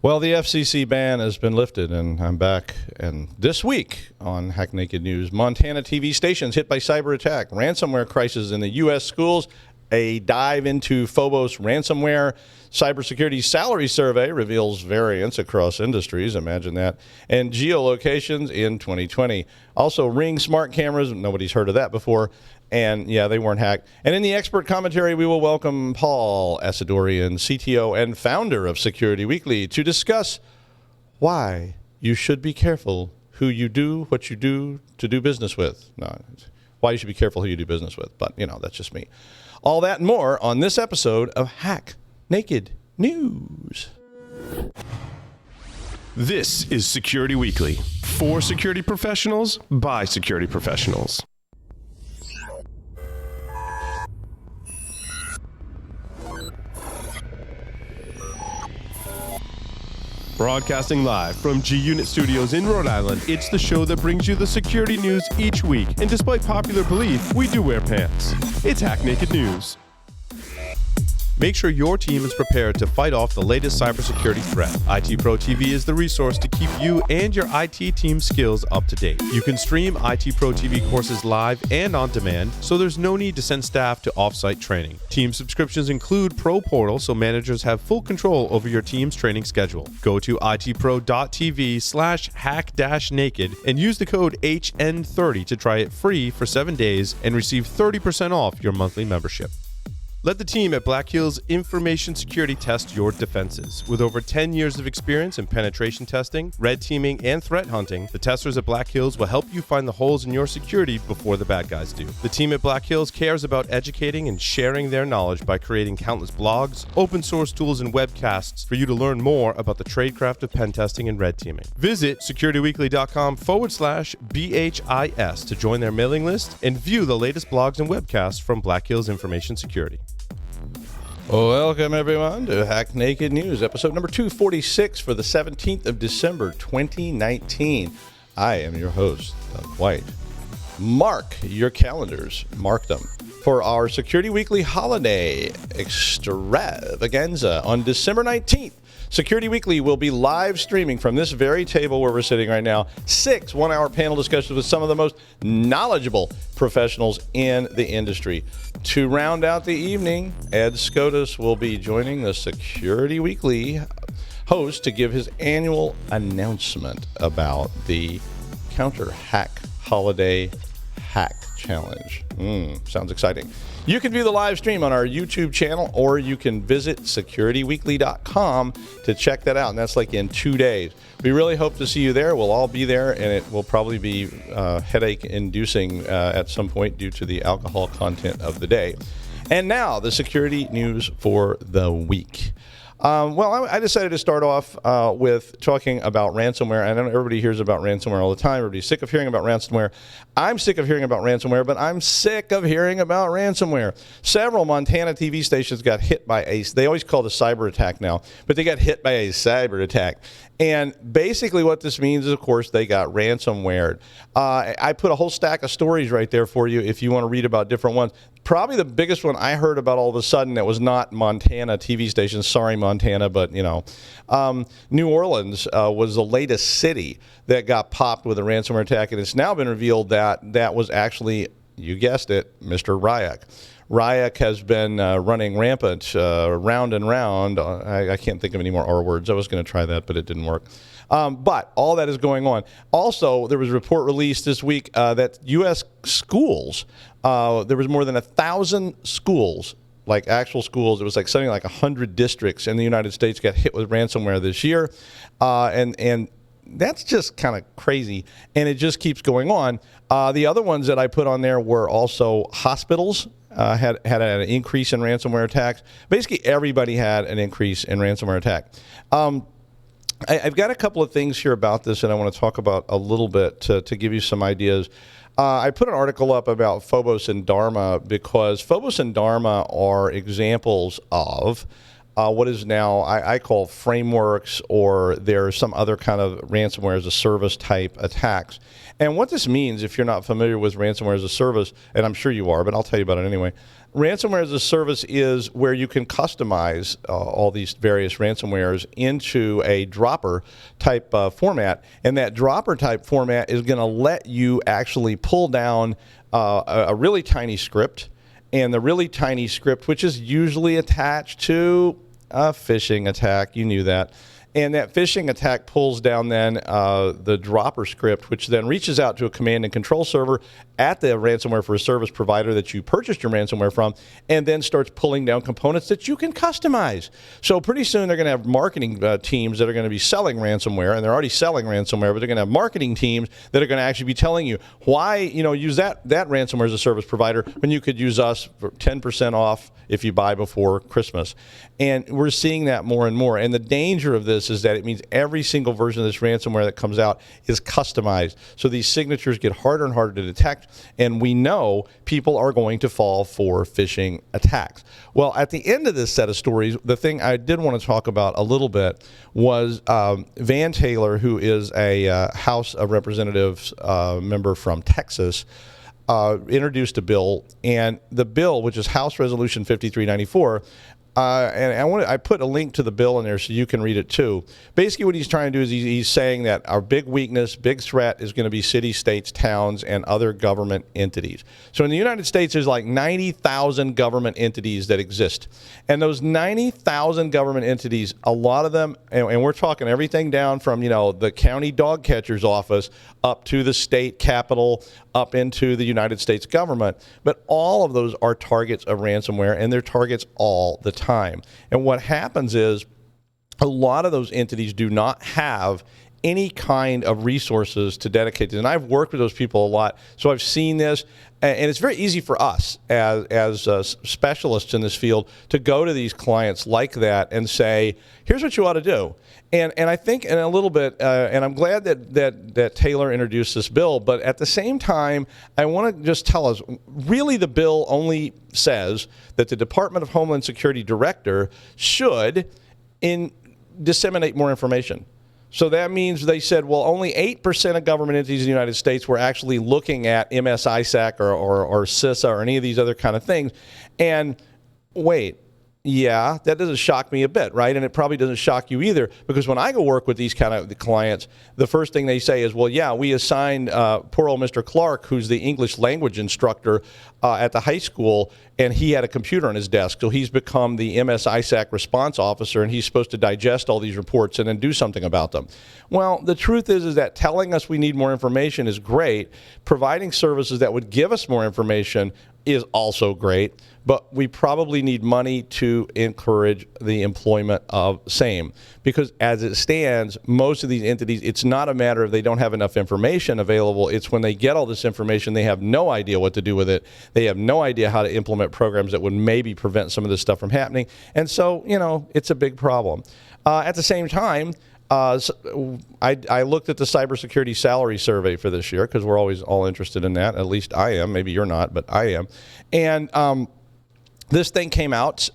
Well, the FCC ban has been lifted, and I'm back. And this week on Hack Naked News, Montana TV stations hit by cyber attack, ransomware crisis in the U.S. schools, a dive into Phobos Ransomware, Cybersecurity salary survey reveals variance across industries, imagine that, and geolocations in 2020. Also, Ring smart cameras, nobody's heard of that before, and yeah, they weren't hacked. And in the expert commentary, we will welcome Paul Asadoorian, CTO and founder of Security Weekly, to discuss why you should be careful who you do what you do to do business with. No, why you should be careful who you do business with, but you know, that's just me. All that and more on this episode of Hack Naked News. This is Security Weekly, for security professionals, by security professionals. Broadcasting live from G-Unit Studios in Rhode Island, it's the show that brings you the security news each week. And despite popular belief, we do wear pants. It's Hack Naked News. Make sure your team is prepared to fight off the latest cybersecurity threat. IT Pro TV is the resource to keep you and your IT team skills up to date. You can stream IT Pro TV courses live and on demand, so there's no need to send staff to off-site training. Team subscriptions include Pro Portal, so managers have full control over your team's training schedule. Go to itpro.tv/hack-naked and use the code HN30 to try it free for 7 days and receive 30% off your monthly membership. Let the team at Black Hills Information Security test your defenses. With over 10 years of experience in penetration testing, red teaming, and threat hunting, the testers at Black Hills will help you find the holes in your security before the bad guys do. The team at Black Hills cares about educating and sharing their knowledge by creating countless blogs, open source tools, and webcasts for you to learn more about the tradecraft of pen testing and red teaming. Visit securityweekly.com/BHIS to join their mailing list and view the latest blogs and webcasts from Black Hills Information Security. Welcome, everyone, to Hack Naked News, episode number 246 for the 17th of December, 2019. I am your host, Doug White. Mark your calendars, mark them, for our Security Weekly holiday extravaganza on December 19th. Security Weekly will be live streaming from this very table where we're sitting right now. 6 one-hour panel discussions with some of the most knowledgeable professionals in the industry. To round out the evening, Ed Scotus will be joining the Security Weekly host to give his annual announcement about the Counter Hack Holiday Hack Challenge. Sounds exciting. You can view the live stream on our YouTube channel, or you can visit securityweekly.com to check that out, and that's like in 2 days. We really hope to see you there. We'll all be there, and it will probably be headache-inducing at some point due to the alcohol content of the day. And now, the security news for the week. I decided to start off with talking about ransomware. I know everybody hears about ransomware all the time. Everybody's sick of hearing about ransomware. I'm sick of hearing about ransomware, but I'm sick of hearing about ransomware. Several Montana TV stations got hit by they always call it a cyber attack now, but they got hit by a cyber attack. And basically what this means is, of course, they got ransomwared. I put a whole stack of stories right there for you if you want to read about different ones. Probably the biggest one I heard about all of a sudden that was not Montana TV stations. Sorry, Montana, but, you know. New Orleans was the latest city that got popped with a ransomware attack, and it's now been revealed that that was actually, you guessed it, Mr. Ryak. Ryak has been running rampant round and round. I can't think of any more R words. I was going to try that, but it didn't work. But all that is going on. Also, there was a report released this week that U.S. schools, there was more than 1,000 schools, like actual schools. It was like something like 100 districts in the United States got hit with ransomware this year. And that's just kind of crazy. And it just keeps going on. The other ones that I put on there were also hospitals. Had an increase in ransomware attacks. Basically, everybody had an increase in ransomware attack. I've got a couple of things here about this, and I want to talk about a little bit to give you some ideas. I put an article up about Phobos and Dharma because Phobos and Dharma are examples of what is now I call frameworks, or there's some other kind of ransomware as a service type attacks. And what this means, if you're not familiar with ransomware as a service, and I'm sure you are, but I'll tell you about it anyway. Ransomware as a service is where you can customize all these various ransomwares into a dropper type format, and that dropper type format is going to let you actually pull down a really tiny script, and the really tiny script, which is usually attached to a phishing attack. You knew that. And that phishing attack pulls down then the dropper script, which then reaches out to a command and control server at the ransomware for a service provider that you purchased your ransomware from, and then starts pulling down components that you can customize. So pretty soon they're going to have marketing teams that are going to be selling ransomware, and they're already selling ransomware, but they're going to have marketing teams that are going to actually be telling you why, use that ransomware as a service provider when you could use us for 10% off if you buy before Christmas. And we're seeing that more and more. And the danger of this is that it means every single version of this ransomware that comes out is customized. So these signatures get harder and harder to detect, and we know people are going to fall for phishing attacks. Well, at the end of this set of stories, the thing I did want to talk about a little bit was Van Taylor, who is a House of Representatives member from Texas, introduced a bill, and the bill, which is House Resolution 5394, and I put a link to the bill in there so you can read it too. Basically what he's trying to do is he's saying that our big weakness, big threat is going to be cities, states, towns, and other government entities. So in the United States, there's like 90,000 government entities that exist. And those 90,000 government entities, a lot of them, and we're talking everything down from, the county dog catcher's office up to the state capitol, up into the United States government. But all of those are targets of ransomware, and they're targets all the time. And what happens is a lot of those entities do not have any kind of resources to dedicate to. And I've worked with those people a lot, so I've seen this. And it's very easy for us as specialists in this field to go to these clients like that and say, here's what you ought to do. And I think in a little bit, and I'm glad that Taylor introduced this bill, but at the same time, I want to just tell us, really the bill only says that the Department of Homeland Security director should disseminate more information. So that means they said, well, only 8% of government entities in the United States were actually looking at MS-ISAC or CISA or any of these other kind of things. And wait, yeah, that doesn't shock me a bit, right? And it probably doesn't shock you either, because when I go work with these kind of clients, the first thing they say is, well, yeah, we assigned poor old Mr. Clark, who's the English language instructor at the high school, and he had a computer on his desk. So he's become the MS-ISAC response officer, and he's supposed to digest all these reports and then do something about them. Well, the truth is that telling us we need more information is great. Providing services that would give us more information is also great, but we probably need money to encourage the employment of same. Because as it stands, most of these entities, it's not a matter of they don't have enough information available. It's when they get all this information, they have no idea what to do with it. They have no idea how to implement programs that would maybe prevent some of this stuff from happening. And so, it's a big problem. At the same time, I looked at the cybersecurity salary survey for this year, because we're always all interested in that. At least I am. Maybe you're not, but I am. And this thing came out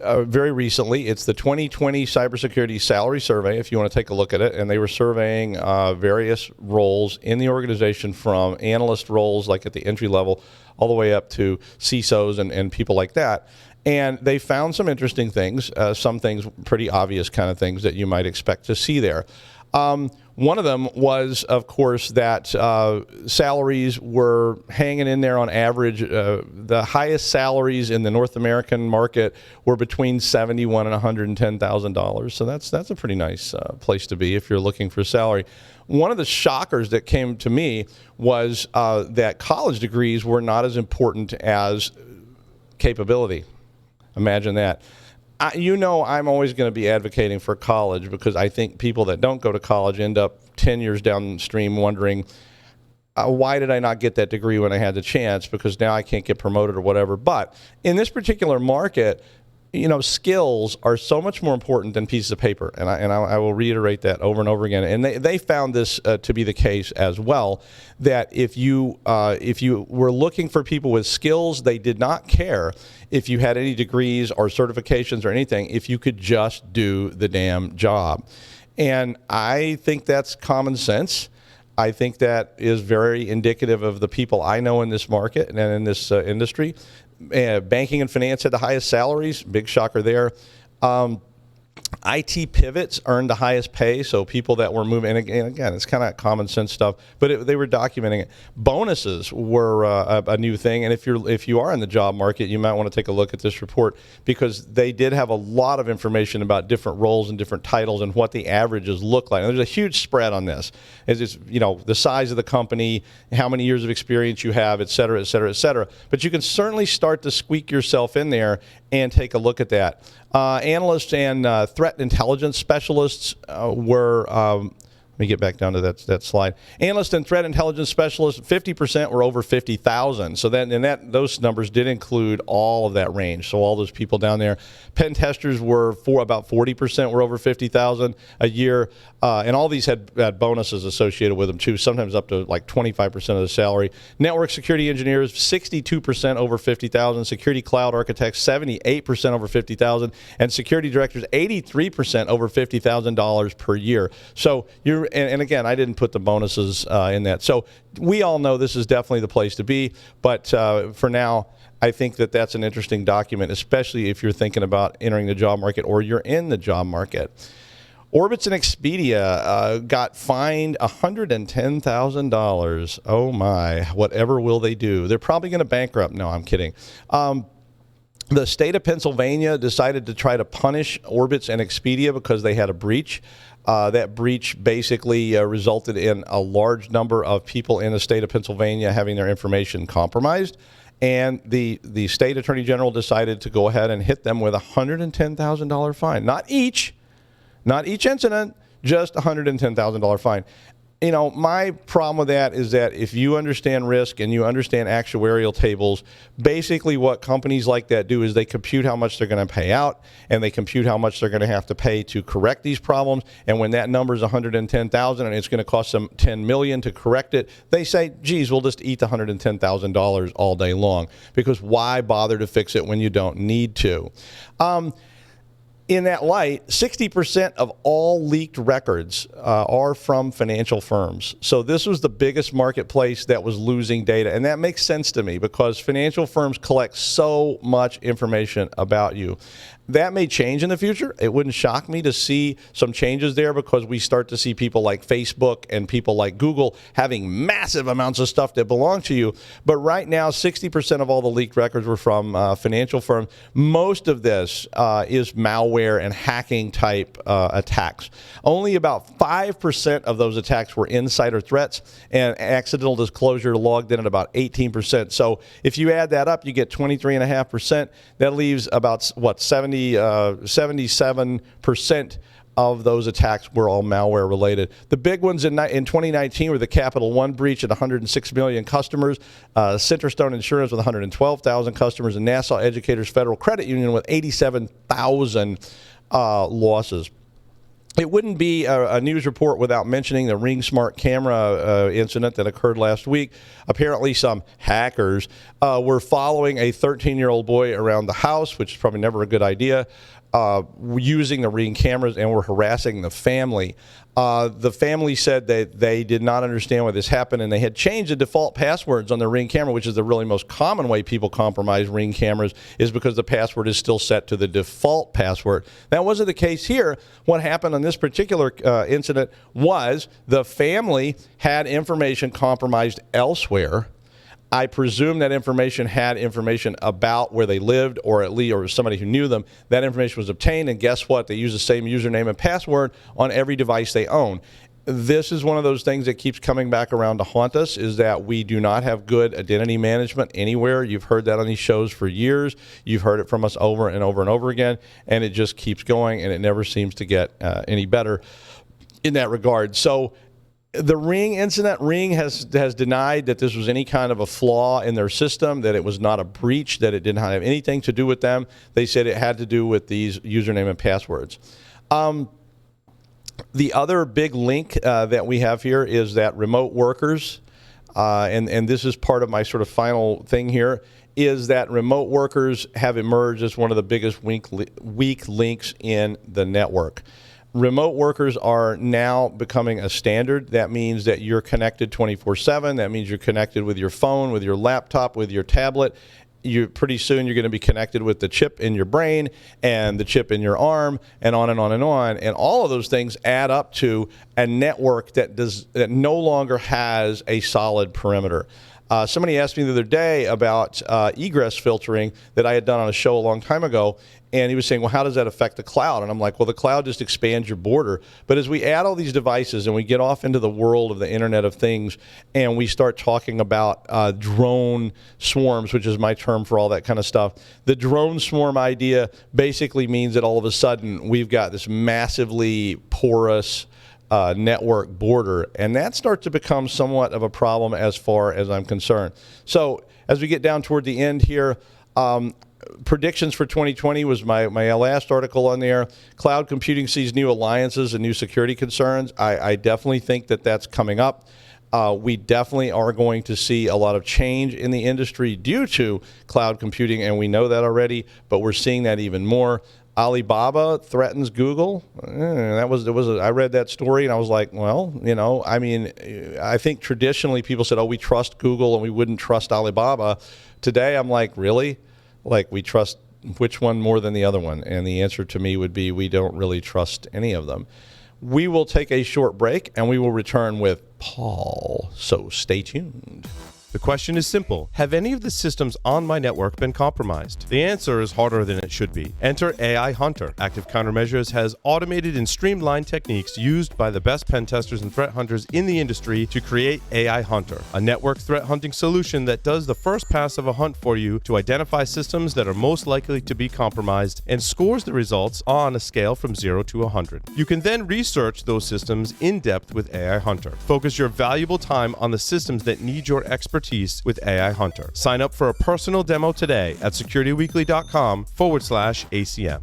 very recently. It's the 2020 cybersecurity salary survey, if you want to take a look at it. And they were surveying various roles in the organization, from analyst roles like at the entry level all the way up to CISOs and people like that. And they found some interesting things, some things pretty obvious kind of things that you might expect to see there. One of them was, of course, that salaries were hanging in there on average. The highest salaries in the North American market were between $71,000 and $110,000. So that's a pretty nice place to be if you're looking for salary. One of the shockers that came to me was that college degrees were not as important as capability. Imagine that. I'm always going to be advocating for college, because I think people that don't go to college end up 10 years downstream wondering, why did I not get that degree when I had the chance? Because now I can't get promoted or whatever. But in this particular market, skills are so much more important than pieces of paper, and I will reiterate that over and over again. And they found this to be the case as well. That if you were looking for people with skills, they did not care if you had any degrees or certifications or anything, if you could just do the damn job. And I think that's common sense. I think that is very indicative of the people I know in this market and in this industry. Banking and finance had the highest salaries, big shocker there. IT pivots earned the highest pay, so people that were moving, and again, it's kind of common sense stuff, but they were documenting it. Bonuses were a new thing, and if you are in the job market, you might want to take a look at this report, because they did have a lot of information about different roles and different titles and what the averages look like. And there's a huge spread on this. It's just, the size of the company, how many years of experience you have, et cetera, et cetera, et cetera. But you can certainly start to squeak yourself in there and take a look at that. Analysts and threat intelligence specialists were, let me get back down to that slide. Analysts and threat intelligence specialists, 50% were over 50,000. So those numbers did include all of that range. So all those people down there. Pen testers were about 40% were over 50,000 a year. And all these had bonuses associated with them too, sometimes up to like 25% of the salary. Network security engineers, 62% over 50,000. Security cloud architects, 78% over 50,000. And security directors, 83% over $50,000 per year. So and again, I didn't put the bonuses in that. So we all know this is definitely the place to be. But for now, I think that's an interesting document, especially if you're thinking about entering the job market or you're in the job market. Orbitz and Expedia got fined $110,000. Oh my, whatever will they do? They're probably going to bankrupt. No, I'm kidding. The state of Pennsylvania decided to try to punish Orbitz and Expedia because they had a breach. That breach basically resulted in a large number of people in the state of Pennsylvania having their information compromised. And the state attorney general decided to go ahead and hit them with a $110,000 fine. Not each incident, just a $110,000 fine. My problem with that is that if you understand risk and you understand actuarial tables, basically what companies like that do is they compute how much they're going to pay out, and they compute how much they're going to have to pay to correct these problems. And when that number is $110,000 and it's going to cost them $10 million to correct it, they say, geez, we'll just eat the $110,000 all day long, because why bother to fix it when you don't need to? In that light, 60% of all leaked records are from financial firms. So this was the biggest marketplace that was losing data. And that makes sense to me, because financial firms collect so much information about you. That may change in the future. It wouldn't shock me to see some changes there, because we start to see people like Facebook and people like Google having massive amounts of stuff that belong to you. But right now, 60% of all the leaked records were from financial firms. Most of this is malware and hacking type attacks. Only about 5% of those attacks were insider threats, and accidental disclosure logged in at about 18%. So if you add that up, you get 23.5%. That leaves about, 77% of those attacks were all malware related. The big ones in 2019 were the Capital One breach at 106 million customers, Centerstone Insurance with 112,000 customers, and Nassau Educators Federal Credit Union with 87,000 losses. It wouldn't be a news report without mentioning the Ring Smart camera incident that occurred last week. Apparently some hackers were following a 13-year-old boy around the house, which is probably never a good idea, using the Ring cameras, and were harassing the family. The family said that they did not understand why this happened, and they had changed the default passwords on the Ring camera, which is the really most common way people compromise Ring cameras, is because the password is still set to the default password. That wasn't the case here. What happened on this particular incident was the family had information compromised elsewhere. I presume that information had information about where they lived, or at least, or somebody who knew them. That information was obtained, and guess what? They use the same username and password on every device they own. This is one of those things that keeps coming back around to haunt us, is that we do not have good identity management anywhere. You've heard that on these shows for years. You've heard it from us over and over and over again, and it just keeps going, and it never seems to get any better in that regard. So The Ring incident, Ring has denied that this was any kind of a flaw in their system, that it was not a breach, that it did not have anything to do with them. They said it had to do with these username and passwords. The other big link that we have here is that remote workers, and this is part of my sort of final thing here, is that remote workers have emerged as one of the biggest weak links in the network. Remote workers are now becoming a standard. That means that you're connected 24/7. That means you're connected with your phone, with your laptop, with your tablet. Pretty soon you're going to be connected with the chip in your brain and the chip in your arm, and on and on and on. And all of those things add up to a network that no longer has a solid perimeter. Somebody asked me the other day about egress filtering that I had done on a show a long time ago, and he was saying, well, how does that affect the cloud? And I'm like, well, the cloud just expands your border. But as we add all these devices and we get off into the world of the Internet of Things, and we start talking about drone swarms, which is my term for all that kind of stuff, the drone swarm idea basically means that all of a sudden we've got this massively porous network border, and that starts to become somewhat of a problem as far as I'm concerned. So as we get down toward the end here, predictions for 2020 was my last article on there. Cloud computing sees new alliances and new security concerns. I definitely think that that's coming up. We definitely are going to see a lot of change in the industry due to cloud computing, and we know that already, but we're seeing that even more. Alibaba threatens Google. I read that story and I was like, well, I mean, I think traditionally people said, oh, we trust Google and we wouldn't trust Alibaba. Today I'm like, really? Like, we trust which one more than the other one? And the answer to me would be we don't really trust any of them. We will take a short break and we will return with Paul. So stay tuned. The question is simple. Have any of the systems on my network been compromised? The answer is harder than it should be. Enter AI Hunter. Active Countermeasures has automated and streamlined techniques used by the best pen testers and threat hunters in the industry to create AI Hunter, a network threat hunting solution that does the first pass of a hunt for you to identify systems that are most likely to be compromised and scores the results on a scale from 0 to 100. You can then research those systems in depth with AI Hunter. Focus your valuable time on the systems that need your expertise with AI Hunter. Sign up for a personal demo today at securityweekly.com/ACM.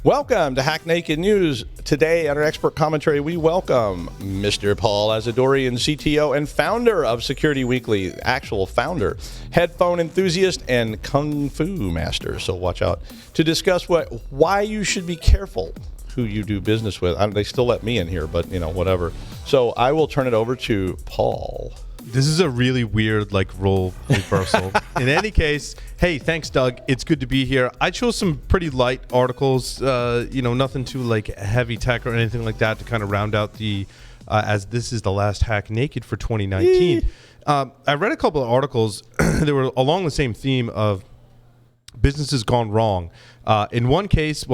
Welcome to Hack Naked News. Today, on our expert commentary, we welcome Mr. Paul Asadoorian, CTO and founder of Security Weekly, actual founder, headphone enthusiast, and kung fu master. So watch out to discuss why you should be careful who you do business with. They still let me in here, but whatever. So I will turn it over to Paul. This is a really weird role reversal. In any case, hey, thanks, Doug. It's good to be here. I chose some pretty light articles, nothing too heavy tech or anything like that to kind of round out the, as this is the last Hack Naked for 2019. I read a couple of articles that were along the same theme of businesses gone wrong. In one case,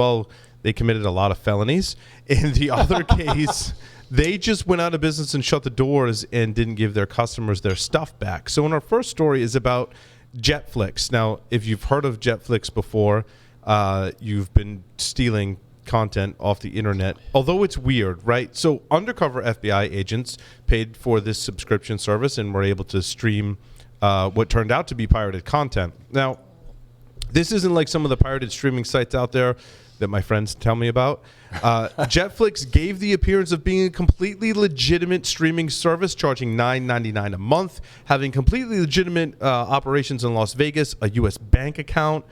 they committed a lot of felonies. In the other case, they just went out of business and shut the doors and didn't give their customers their stuff back. So in our first story is about Jetflix. Now, if you've heard of Jetflix before, you've been stealing content off the internet, although it's weird, right? So undercover FBI agents paid for this subscription service and were able to stream what turned out to be pirated content. Now, this isn't like some of the pirated streaming sites out there that my friends tell me about. Jetflix gave the appearance of being a completely legitimate streaming service, charging $9.99 a month, having completely legitimate operations in Las Vegas, a U.S. bank account,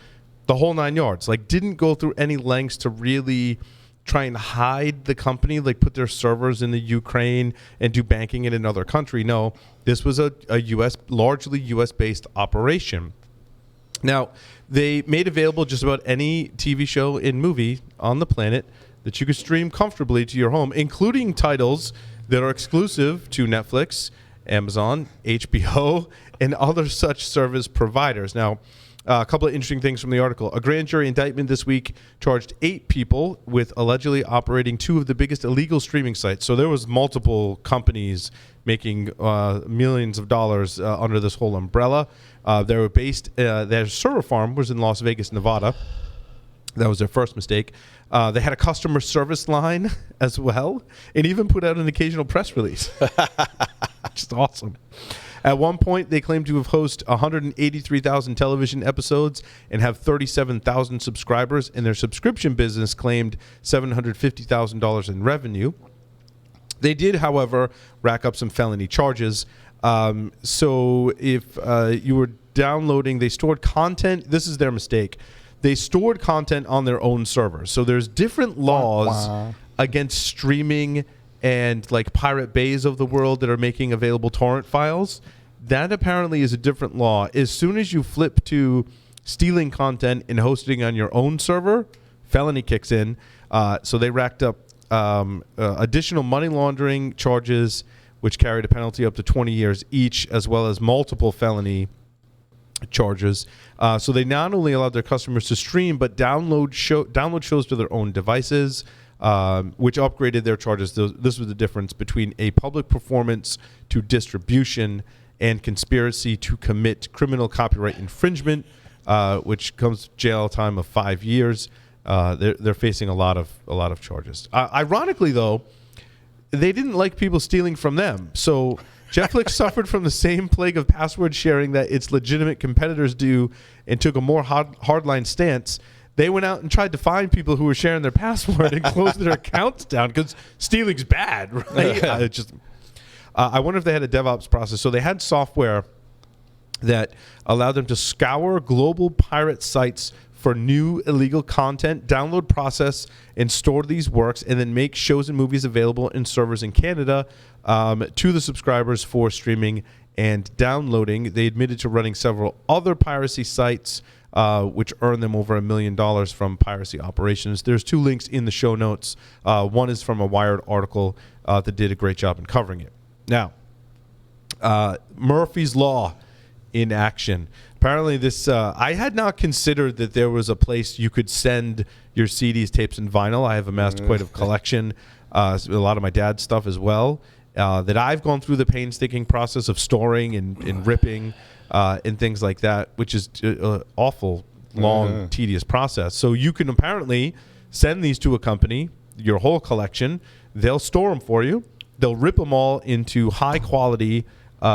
the whole 9 yards. Didn't go through any lengths to really try and hide the company, put their servers in the Ukraine and do banking in another country. No, this was a largely U.S.-based operation. Now, they made available just about any TV show and movie on the planet that you could stream comfortably to your home, including titles that are exclusive to Netflix, Amazon, HBO, and other such service providers. Now, a couple of interesting things from the article. A grand jury indictment this week charged 8 people with allegedly operating 2 of the biggest illegal streaming sites. So there was multiple companies making millions of dollars under this whole umbrella. They were based, their server farm was in Las Vegas, Nevada. That was their first mistake. They had a customer service line as well, and even put out an occasional press release. Just awesome. At one point, they claimed to have hosted 183,000 television episodes and have 37,000 subscribers, and their subscription business claimed $750,000 in revenue. They did, however, rack up some felony charges. So if you were downloading, they stored content. This is their mistake. They stored content on their own server. So there's different laws against streaming and like Pirate Bays of the world that are making available torrent files. That apparently is a different law. As soon as you flip to stealing content and hosting on your own server, felony kicks in. So they racked up additional money laundering charges, which carried a penalty up to 20 years each, as well as multiple felony charges. So they not only allowed their customers to stream, but download shows to their own devices, which upgraded their charges. This was the difference between a public performance to distribution and conspiracy to commit criminal copyright infringement, which comes jail time of 5 years. They're facing a lot of charges. Ironically, though, they didn't like people stealing from them. So Jetflix suffered from the same plague of password sharing that its legitimate competitors do, and took a more hardline stance. They went out and tried to find people who were sharing their password and closed their accounts down because stealing's bad, right? I wonder if they had a DevOps process. So they had software that allowed them to scour global pirate sites for new illegal content, download, process, and store these works, and then make shows and movies available in servers in Canada to the subscribers for streaming and downloading. They admitted to running several other piracy sites, which earned them over $1 million from piracy operations. There's 2 links in the show notes. One is from a Wired article that did a great job in covering it. Now, Murphy's Law in action. Apparently this, I had not considered that there was a place you could send your CDs, tapes, and vinyl. I have amassed quite a collection, a lot of my dad's stuff as well, that I've gone through the painstaking process of storing and ripping and things like that, which is an awful, long, tedious process. So you can apparently send these to a company, your whole collection. They'll store them for you. They'll rip them all into high-quality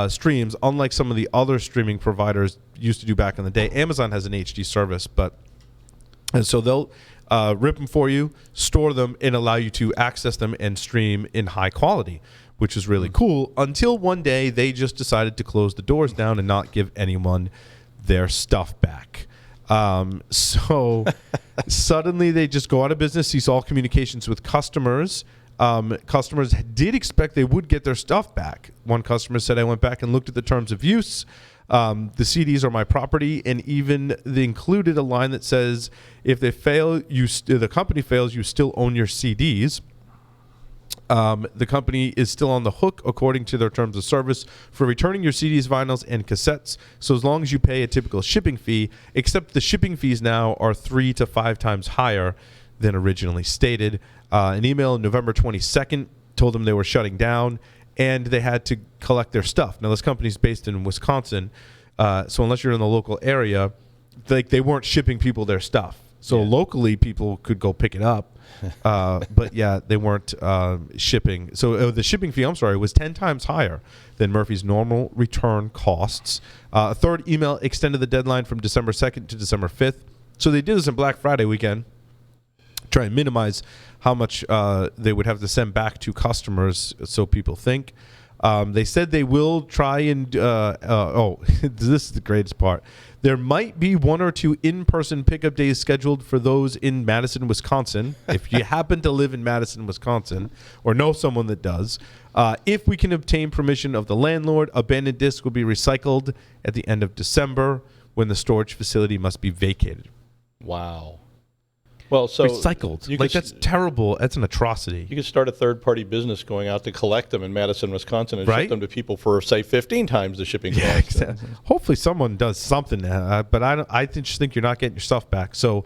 streams, unlike some of the other streaming providers used to do back in the day. Amazon has an HD service, and so they'll rip them for you, store them, and allow you to access them and stream in high quality, which is really cool, until one day they just decided to close the doors down and not give anyone their stuff back. So suddenly they just go out of business, cease all communications with customers. Customers did expect they would get their stuff back. One customer said, I went back and looked at the terms of use. The CDs are my property, and even they included a line that says, if they fail, the company fails, you still own your CDs. The company is still on the hook, according to their terms of service, for returning your CDs, vinyls, and cassettes, so as long as you pay a typical shipping fee, except the shipping fees now are 3 to 5 times higher than originally stated. An email on November 22nd told them they were shutting down and they had to collect their stuff. Now, this company's based in Wisconsin, so unless you're in the local area, they weren't shipping people their stuff. So locally, people could go pick it up, but they weren't shipping. So the shipping fee, was 10 times higher than Murphy's normal return costs. A third email extended the deadline from December 2nd to December 5th. So they did this on Black Friday weekend, try and minimize how much they would have to send back to customers, so people think. They said they will try and, this is the greatest part. There might be 1 or 2 in-person pickup days scheduled for those in Madison, Wisconsin. If you happen to live in Madison, Wisconsin, or know someone that does, if we can obtain permission of the landlord, abandoned discs will be recycled at the end of December when the storage facility must be vacated. Wow. Well, so recycled. That's terrible. That's an atrocity. You could start a third-party business going out to collect them in Madison, Wisconsin, and ship them to people for, say, 15 times the shipping cost. Yeah, exactly. Hopefully someone does something, but I just think you're not getting your stuff back. So,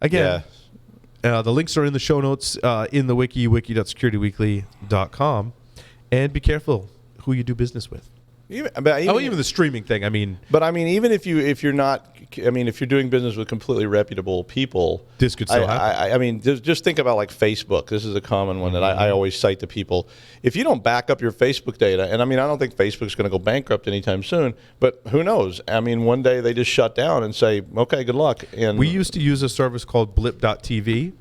again, the links are in the show notes in the wiki.securityweekly.com. And be careful who you do business with. Even the streaming thing. I mean, but I mean, even if you're not, I mean, if you're doing business with completely reputable people, this could still happen. I mean, just think about like Facebook. This is a common one that I always cite to people. If you don't back up your Facebook data, and I mean, I don't think Facebook's going to go bankrupt anytime soon, but who knows? I mean, one day they just shut down and say, okay, good luck. And we used to use a service called blip.tv.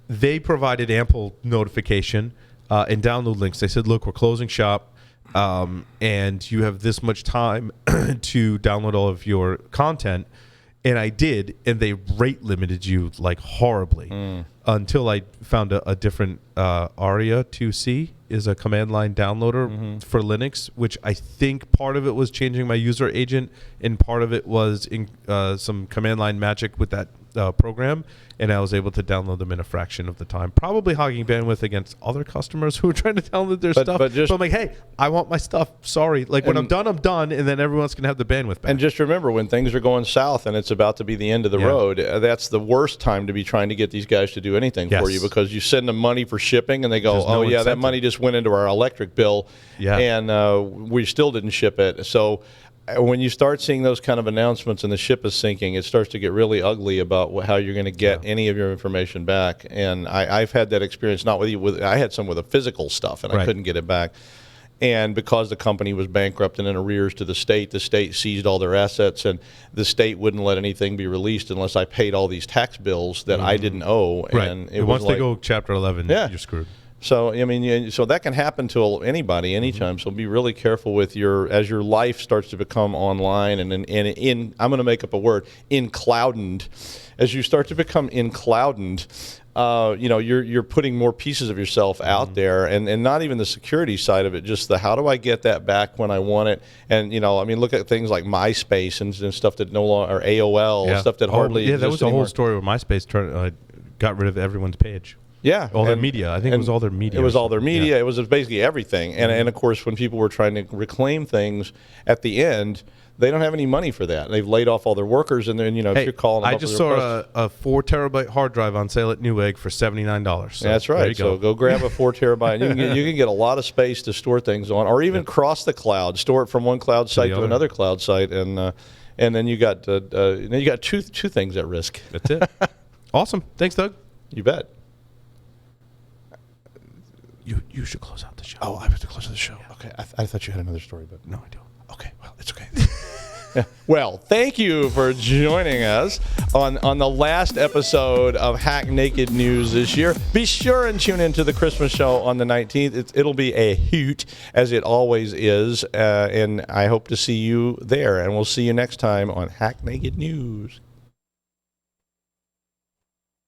They provided ample notification and download links. They said, look, we're closing shop. And you have this much time to download all of your content. And I did, and they rate limited you like horribly until I found a different ARIA 2C is a command line downloader for Linux, which I think part of it was changing my user agent and part of it was some command line magic with that program, and I was able to download them in a fraction of the time, probably hogging bandwidth against other customers who are trying to download their stuff. But I'm like, hey, I want my stuff. Sorry. Like when I'm done, and then everyone's going to have the bandwidth back. And just remember, when things are going south and it's about to be the end of the road, that's the worst time to be trying to get these guys to do anything for you, because you send them money for shipping and they go, that money just went into our electric bill and we still didn't ship it. So when you start seeing those kind of announcements and the ship is sinking, it starts to get really ugly about how you're going to get any of your information back. And I've had that experience, not with you. I had some with the physical stuff, and I couldn't get it back. And because the company was bankrupt and in arrears to the state seized all their assets, and the state wouldn't let anything be released unless I paid all these tax bills that I didn't owe. Right. And once they go Chapter 11, you're screwed. So I mean, so that can happen to anybody, anytime. So be really careful with as your life starts to become online and in I'm going to make up a word, incloudened. As you start to become incloudened, you're putting more pieces of yourself out there, and not even the security side of it, just the how do I get that back when I want it? And I mean, look at things like MySpace and stuff that no longer, or AOL, stuff that hardly exists that was the anymore. whole story where MySpace got rid of everyone's page. Yeah. All their media. I think it was all their media. It was all their media. It was basically everything. And of course, when people were trying to reclaim things at the end, they don't have any money for that. They've laid off all their workers, and then, if you're calling them I up just with saw a 4 terabyte hard drive on sale at Newegg for $79. So that's right. So go grab a 4 terabyte. You can get a lot of space to store things on, or even cross the cloud, store it from one cloud site to another cloud site, and then you got two things at risk. That's it. Awesome. Thanks, Doug. You bet. You should close out the show. Oh, I have to close out the show. Yeah. Okay, I thought you had another story, but no, I don't. Okay, well, it's okay. Well, thank you for joining us on the last episode of Hack Naked News this year. Be sure and tune into the Christmas show on the 19th. It'll be a hoot, as it always is, and I hope to see you there. And we'll see you next time on Hack Naked News.